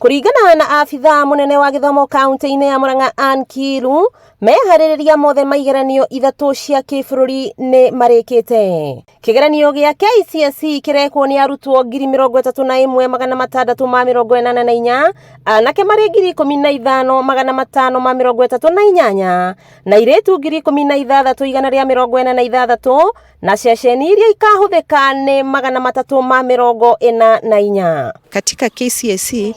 Kuringana na afitha munene wa githomo kaunti-ini ya MURANG'A KILU, mehariria mothe ma igeranio ithatu cia kibururi ni marikite. Kigeranio gia KCSE kirekwo ni arutwo 31,684 anake mari 15,538 na iretu 16,146 na ceceni iria ikahuthika ni 344. Katika KCSE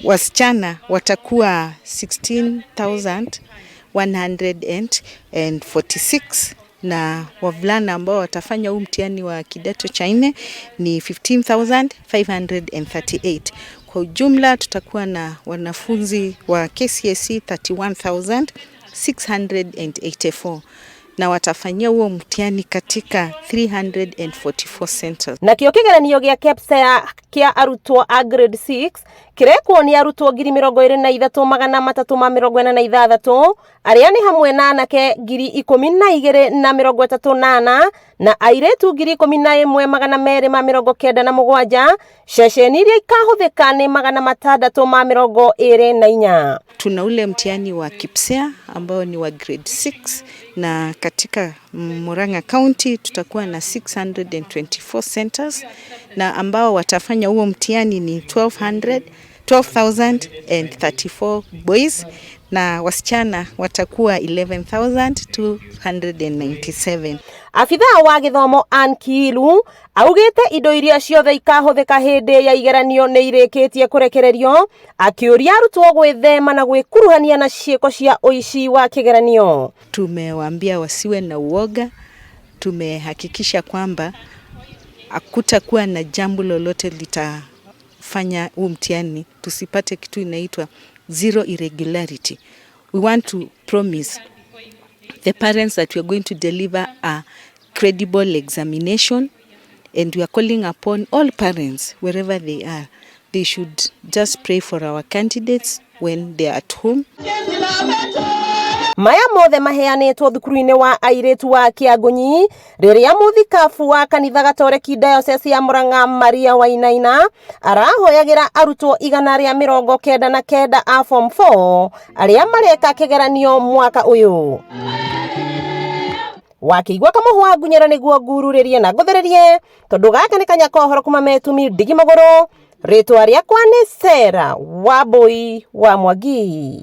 wasichana watakuwa 16,146 na wavulana ambao watafanya huu mtihani wa kidato cha 4 ni 15,538. Kwa ujumla tutakuwa na wanafunzi wa KCSE 31,684 na watafanyia huo mtihani katika 344 centers. Na kio kigeranio gia KPSEA kia arutwo a grade 6 kirekwo ni arutwo 23,346 aria ni hamwe na anake 12,38 na airetu 11,297. Ceceni iria ikahuthika ni 624. Tuna ule mtihani wa KPSEA ambao ni wa grade 6 na katika Murang'a County tutakuwa na 624 centers na ambao watafanya huo mtihani ni 12,034 boys na wasichana watakuwa 11,297. Afitha wa githomo KILU augite indo iria ciothe ikahuthika hindi ya igeranio ni irikitie kurekererio, akiuria arutwo gwithema na gwikuruhania na ciiko cia uici wa kigeranio. Tumewaambia wasiwe na uoga, tumehakikisha kwamba hakutakuwa na jambo lolote litafanya huu mtihani tusipate kitu inaitwa zero irregularity. We want to promise the parents that we are going to deliver a credible examination, and we are calling upon all parents wherever they are. They should just pray for our candidates when they are at home. Maya mothe maheanitwo thukuru-ini wa airetu wa Kiagunyi riria muthikabu wa kanitha gatoreki diocese ya MURANG'A Maria Wainaina arahoyagira arutwo 199 a form 4 aria mareka kigeranio mwaka uyu. Wakigwa kamuhwa ngunyera niguo ngururirie na nguthererie tondu gaka ni kanya kohoro kuma metumi ndigi maguru. Ritwa riakwa ni Sera WAMBUI wa MWANGI.